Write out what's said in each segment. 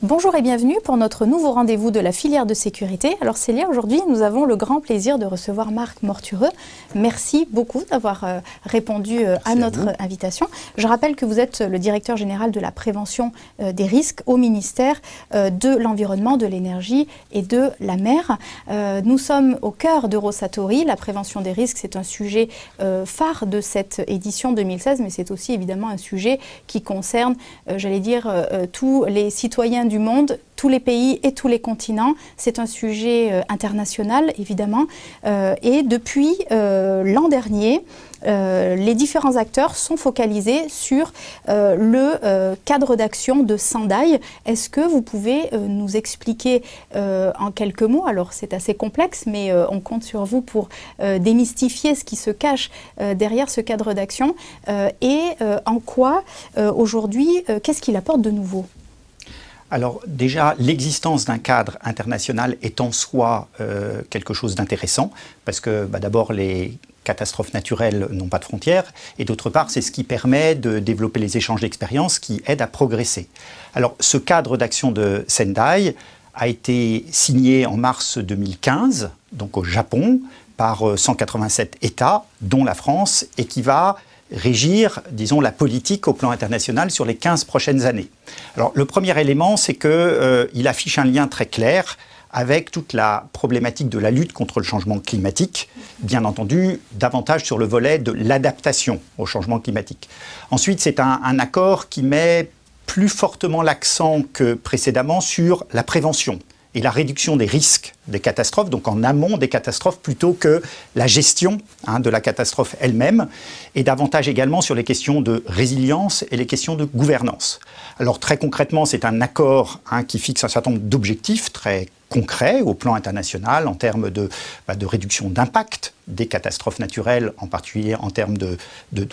Bonjour et bienvenue pour notre nouveau rendez-vous de la filière de sécurité. Alors Célia, aujourd'hui nous avons le grand plaisir de recevoir Marc Mortureux. Merci beaucoup d'avoir répondu à notre invitation. Je rappelle que vous êtes le directeur général de la prévention des risques au ministère de l'Environnement, de l'Énergie et de la Mer. Nous sommes au cœur d'Eurosatori. La prévention des risques, c'est un sujet phare de cette édition 2016, mais c'est aussi évidemment un sujet qui concerne, j'allais dire, tous les citoyens du monde, tous les pays et tous les continents. C'est un sujet international, évidemment. Et depuis l'an dernier, les différents acteurs sont focalisés sur le cadre d'action de Sendai. Est-ce que vous pouvez nous expliquer en quelques mots, alors c'est assez complexe, mais on compte sur vous pour démystifier ce qui se cache derrière ce cadre d'action et en quoi aujourd'hui, qu'est-ce qu'il apporte de nouveau ? Alors déjà, l'existence d'un cadre international est en soi quelque chose d'intéressant, parce que d'abord les catastrophes naturelles n'ont pas de frontières, et d'autre part, c'est ce qui permet de développer les échanges d'expériences qui aident à progresser. Alors ce cadre d'action de Sendai a été signé en mars 2015, donc au Japon, par 187 États, dont la France, et qui va régir, disons, la politique au plan international sur les 15 prochaines années. Alors, le premier élément, c'est qu'il affiche un lien très clair avec toute la problématique de la lutte contre le changement climatique, bien entendu, davantage sur le volet de l'adaptation au changement climatique. Ensuite, c'est un accord qui met plus fortement l'accent que précédemment sur la prévention et la réduction des risques des catastrophes, donc en amont des catastrophes plutôt que la gestion de la catastrophe elle-même, et davantage également sur les questions de résilience et les questions de gouvernance. Alors très concrètement, c'est un accord qui fixe un certain nombre d'objectifs très concrets au plan international en termes de réduction d'impact des catastrophes naturelles, en particulier en termes de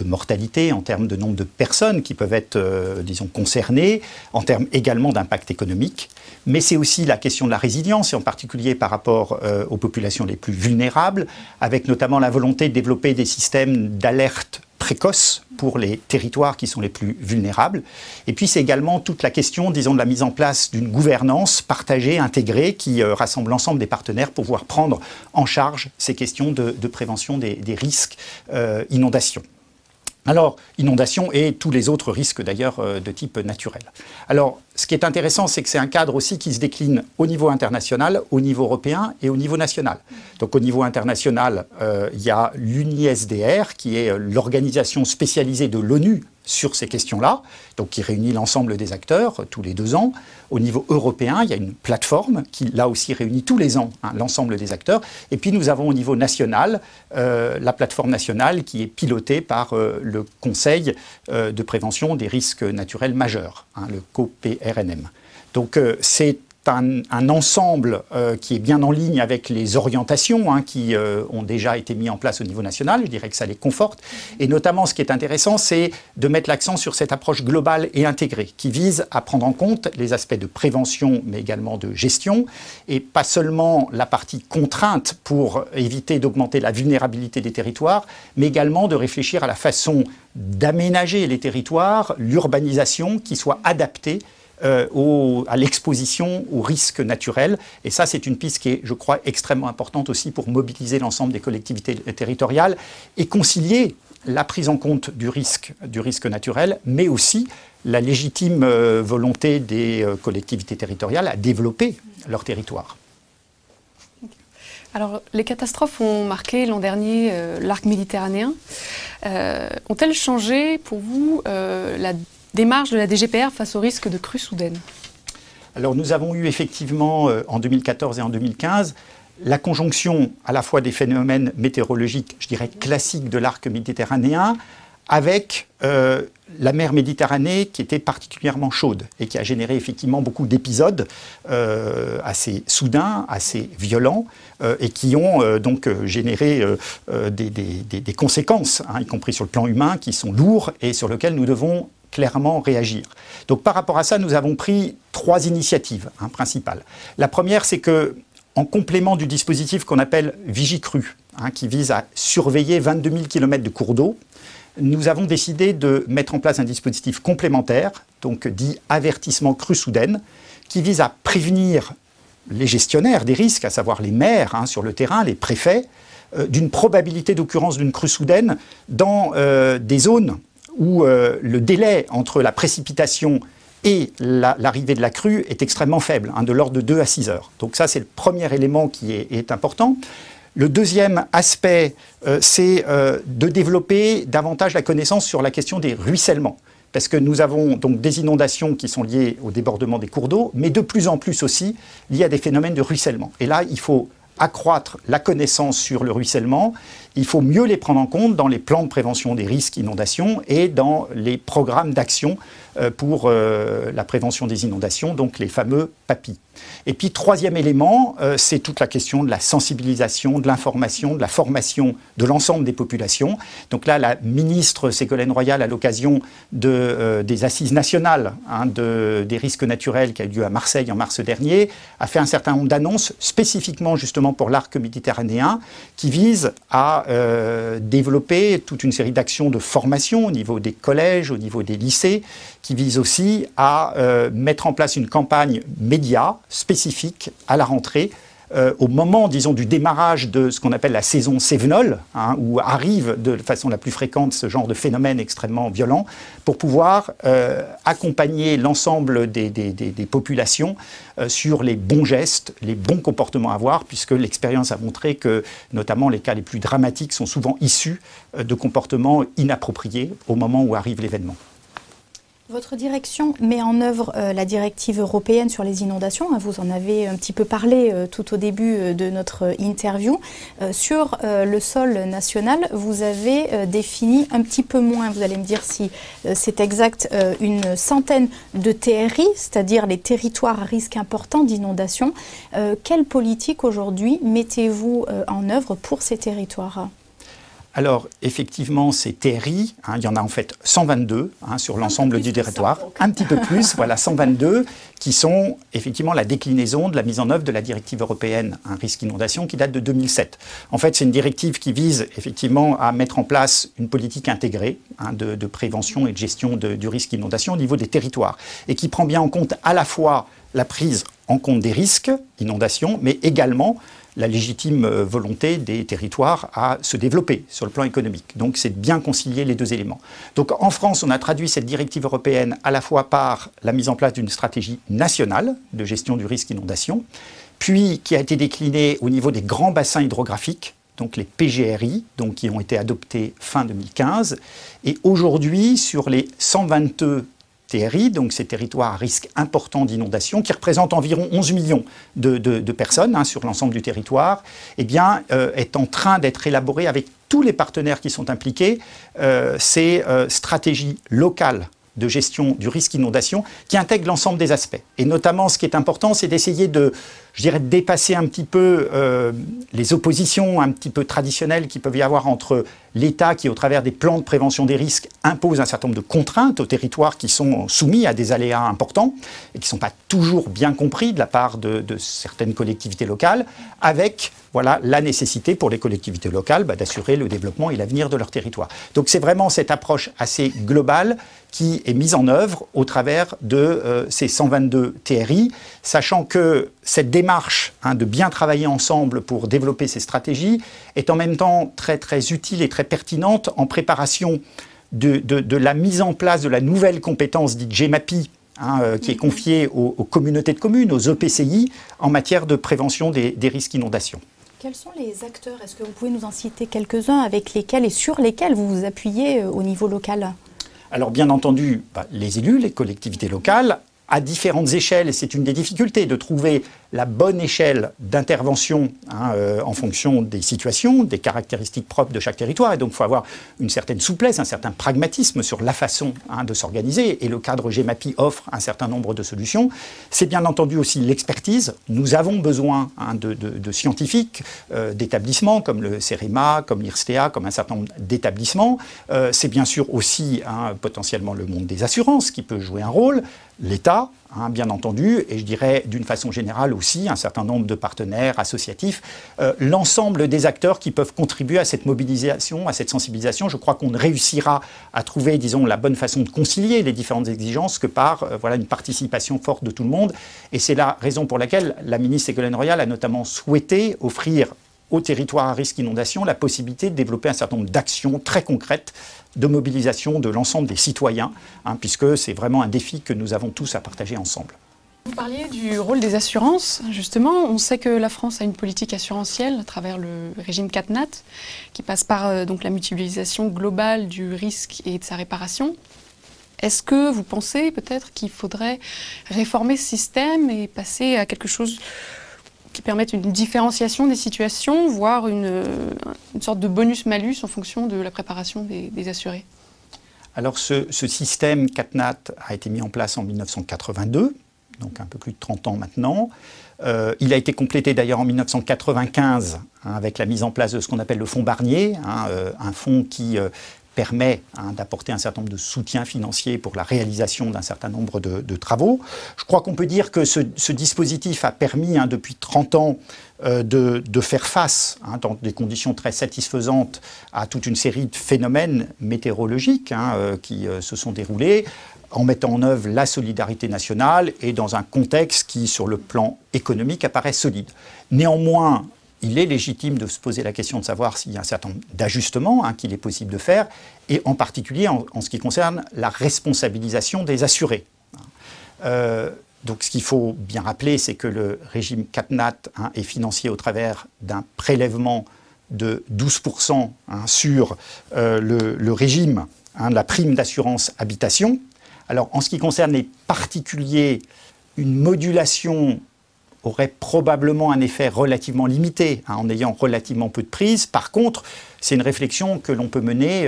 mortalité, en termes de nombre de personnes qui peuvent être, disons, concernées, en termes également d'impact économique. Mais c'est aussi la question de la résilience, et en particulier par rapport aux populations les plus vulnérables, avec notamment la volonté de développer des systèmes d'alerte précoce pour les territoires qui sont les plus vulnérables. Et puis c'est également toute la question, disons, de la mise en place d'une gouvernance partagée, intégrée, qui rassemble l'ensemble des partenaires pour pouvoir prendre en charge ces questions de prévention des risques inondations. Alors, inondations et tous les autres risques d'ailleurs de type naturel. Alors, ce qui est intéressant, c'est que c'est un cadre aussi qui se décline au niveau international, au niveau européen et au niveau national. Donc au niveau international, il y a l'UNISDR, qui est l'organisation spécialisée de l'ONU sur ces questions-là, donc qui réunit l'ensemble des acteurs tous les 2 ans. Au niveau européen, il y a une plateforme qui, là aussi, réunit tous les ans l'ensemble des acteurs. Et puis, nous avons au niveau national la plateforme nationale qui est pilotée par le Conseil de prévention des risques naturels majeurs, le COPRNM. Donc, c'est un ensemble qui est bien en ligne avec les orientations qui ont déjà été mises en place au niveau national. Je dirais que ça les conforte. Et notamment, ce qui est intéressant, c'est de mettre l'accent sur cette approche globale et intégrée qui vise à prendre en compte les aspects de prévention, mais également de gestion, et pas seulement la partie contrainte pour éviter d'augmenter la vulnérabilité des territoires, mais également de réfléchir à la façon d'aménager les territoires, l'urbanisation qui soit adaptée à l'exposition aux risques naturels. Et ça, c'est une piste qui est, je crois, extrêmement importante aussi pour mobiliser l'ensemble des collectivités territoriales et concilier la prise en compte du risque naturel, mais aussi la légitime volonté des collectivités territoriales à développer leur territoire. Alors, les catastrophes ont marqué l'an dernier l'arc méditerranéen. Ont-elles changé pour vous la démarche de la DGPR face au risque de crues soudaines? Alors nous avons eu effectivement en 2014 et en 2015 la conjonction à la fois des phénomènes météorologiques, je dirais classiques de l'arc méditerranéen, avec la mer Méditerranée qui était particulièrement chaude et qui a généré effectivement beaucoup d'épisodes assez soudains, assez violents et qui ont donc généré des conséquences, y compris sur le plan humain, qui sont lourds et sur lesquels nous devons clairement réagir. Donc par rapport à ça, nous avons pris 3 initiatives principales. La première, c'est que en complément du dispositif qu'on appelle Vigicru, qui vise à surveiller 22 000 km de cours d'eau, nous avons décidé de mettre en place un dispositif complémentaire, donc dit avertissement crue soudaine, qui vise à prévenir les gestionnaires des risques, à savoir les maires sur le terrain, les préfets, d'une probabilité d'occurrence d'une crue soudaine dans des zones où le délai entre la précipitation et l'arrivée de la crue est extrêmement faible, de l'ordre de 2 à 6 heures. Donc ça, c'est le premier élément qui est important. Le deuxième aspect, c'est de développer davantage la connaissance sur la question des ruissellements. Parce que nous avons donc des inondations qui sont liées au débordement des cours d'eau, mais de plus en plus aussi liées à des phénomènes de ruissellement. Et là, il faut accroître la connaissance sur le ruissellement, il faut mieux les prendre en compte dans les plans de prévention des risques inondations et dans les programmes d'action pour la prévention des inondations, donc les fameux PAPI. Et puis, troisième élément, c'est toute la question de la sensibilisation, de l'information, de la formation de l'ensemble des populations. Donc là, la ministre Ségolène Royal, à l'occasion des assises nationales des risques naturels qui a eu lieu à Marseille en mars dernier, a fait un certain nombre d'annonces spécifiquement justement pour l'arc méditerranéen qui visent à développer toute une série d'actions de formation au niveau des collèges, au niveau des lycées, qui visent aussi à mettre en place une campagne média spécifique à la rentrée, au moment, disons, du démarrage de ce qu'on appelle la saison cévenole, où arrive de façon la plus fréquente ce genre de phénomène extrêmement violent, pour pouvoir accompagner l'ensemble des populations sur les bons gestes, les bons comportements à avoir, puisque l'expérience a montré que, notamment, les cas les plus dramatiques sont souvent issus de comportements inappropriés au moment où arrive l'événement. Votre direction met en œuvre la directive européenne sur les inondations. Vous en avez un petit peu parlé tout au début de notre interview. Sur le sol national, vous avez défini un petit peu moins, vous allez me dire si c'est exact, une centaine de TRI, c'est-à-dire les territoires à risque important d'inondation. Quelle politique aujourd'hui mettez-vous en œuvre pour ces territoires ? Alors, effectivement, ces TRI, il y en a en fait 122 sur l'ensemble du territoire, un petit peu plus, voilà, 122, qui sont effectivement la déclinaison de la mise en œuvre de la directive européenne, un risque inondation, qui date de 2007. En fait, c'est une directive qui vise effectivement à mettre en place une politique intégrée de prévention et de gestion du risque inondation au niveau des territoires, et qui prend bien en compte à la fois la prise en compte des risques inondation, mais également la légitime volonté des territoires à se développer sur le plan économique. Donc c'est de bien concilier les deux éléments. Donc en France, on a traduit cette directive européenne à la fois par la mise en place d'une stratégie nationale de gestion du risque inondation, puis qui a été déclinée au niveau des grands bassins hydrographiques, donc les PGRI, donc qui ont été adoptés fin 2015. Et aujourd'hui, sur les 122 TRI, donc ces territoires à risque important d'inondation, qui représentent environ 11 millions de personnes sur l'ensemble du territoire, eh bien, est en train d'être élaboré avec tous les partenaires qui sont impliqués, ces stratégies locales de gestion du risque inondation qui intègrent l'ensemble des aspects. Et notamment, ce qui est important, c'est d'essayer de, je dirais, de dépasser un petit peu les oppositions un petit peu traditionnelles qu'il peut y avoir entre l'État qui, au travers des plans de prévention des risques, impose un certain nombre de contraintes aux territoires qui sont soumis à des aléas importants et qui ne sont pas toujours bien compris de la part de certaines collectivités locales, avec voilà, la nécessité pour les collectivités locales d'assurer le développement et l'avenir de leur territoire. Donc c'est vraiment cette approche assez globale qui est mise en œuvre au travers de ces 122 TRI, sachant que cette démarche de bien travailler ensemble pour développer ces stratégies est en même temps très, très utile et très pertinente en préparation de la mise en place de la nouvelle compétence dite GEMAPI, qui est confiée aux communautés de communes, aux EPCI, en matière de prévention des risques inondations. Quels sont les acteurs? Est-ce que vous pouvez nous en citer quelques-uns avec lesquels et sur lesquels vous vous appuyez au niveau local? Alors bien entendu, les élus, les collectivités locales, à différentes échelles, et c'est une des difficultés de trouver la bonne échelle d'intervention en fonction des situations, des caractéristiques propres de chaque territoire. Et donc, il faut avoir une certaine souplesse, un certain pragmatisme sur la façon de s'organiser. Et le cadre GEMAPI offre un certain nombre de solutions. C'est bien entendu aussi l'expertise. Nous avons besoin de scientifiques, d'établissements comme le CEREMA, comme l'IRSTEA, comme un certain nombre d'établissements. C'est bien sûr aussi potentiellement le monde des assurances qui peut jouer un rôle, l'État, hein, bien entendu, et je dirais d'une façon générale aussi, un certain nombre de partenaires associatifs, l'ensemble des acteurs qui peuvent contribuer à cette mobilisation, à cette sensibilisation. Je crois qu'on ne réussira à trouver, disons, la bonne façon de concilier les différentes exigences que par voilà, une participation forte de tout le monde. Et c'est la raison pour laquelle la ministre Ségolène Royal a notamment souhaité offrir aux territoires à risque d'inondation la possibilité de développer un certain nombre d'actions très concrètes de mobilisation de l'ensemble des citoyens, hein, puisque c'est vraiment un défi que nous avons tous à partager ensemble. Vous parliez du rôle des assurances, justement. On sait que la France a une politique assurantielle à travers le régime CatNat, qui passe par donc la mutualisation globale du risque et de sa réparation. Est-ce que vous pensez peut-être qu'il faudrait réformer ce système et passer à quelque chose qui permette une différenciation des situations, voire une sorte de bonus-malus en fonction de la préparation des assurés? Alors ce système CatNat a été mis en place en 1982, donc un peu plus de 30 ans maintenant. Il a été complété d'ailleurs en 1995 hein, avec la mise en place de ce qu'on appelle le fonds Barnier, hein, un fonds qui permet hein, d'apporter un certain nombre de soutiens financiers pour la réalisation d'un certain nombre de travaux. Je crois qu'on peut dire que ce dispositif a permis hein, depuis 30 ans de faire face, hein, dans des conditions très satisfaisantes, à toute une série de phénomènes météorologiques hein, qui se sont déroulés, en mettant en œuvre la solidarité nationale et dans un contexte qui, sur le plan économique, apparaît solide. Néanmoins, il est légitime de se poser la question de savoir s'il y a un certain nombre d'ajustements hein, qu'il est possible de faire, et en particulier en ce qui concerne la responsabilisation des assurés. Donc ce qu'il faut bien rappeler, c'est que le régime CatNat hein, est financé au travers d'un prélèvement de 12% hein, sur le régime hein, de la prime d'assurance habitation. Alors en ce qui concerne les particuliers, une modulation aurait probablement un effet relativement limité, hein, en ayant relativement peu de prise. Par contre, c'est une réflexion que l'on peut mener,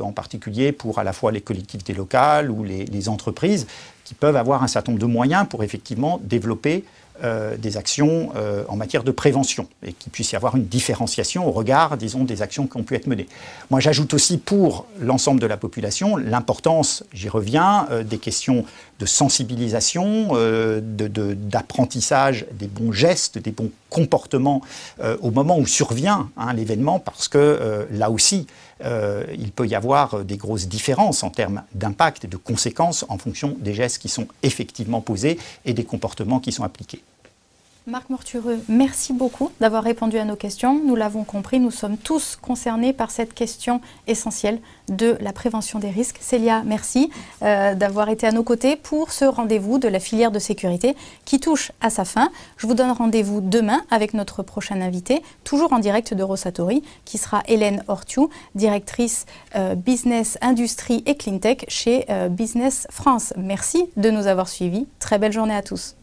en particulier pour à la fois les collectivités locales ou les entreprises, qui peuvent avoir un certain nombre de moyens pour effectivement développer des actions en matière de prévention, et qu'il puisse y avoir une différenciation au regard, disons, des actions qui ont pu être menées. Moi, j'ajoute aussi pour l'ensemble de la population l'importance, j'y reviens, des questions de sensibilisation, d'apprentissage des bons gestes, des bons comportements au moment où survient hein, l'événement, parce que là aussi, il peut y avoir des grosses différences en termes d'impact et de conséquences en fonction des gestes qui sont effectivement posés et des comportements qui sont appliqués. Marc Mortureux, merci beaucoup d'avoir répondu à nos questions. Nous l'avons compris, nous sommes tous concernés par cette question essentielle de la prévention des risques. Célia, merci d'avoir été à nos côtés pour ce rendez-vous de la filière de sécurité qui touche à sa fin. Je vous donne rendez-vous demain avec notre prochain invité, toujours en direct de Rosatori, qui sera Hélène Hortiou, directrice Business, Industrie et Cleantech chez Business France. Merci de nous avoir suivis. Très belle journée à tous.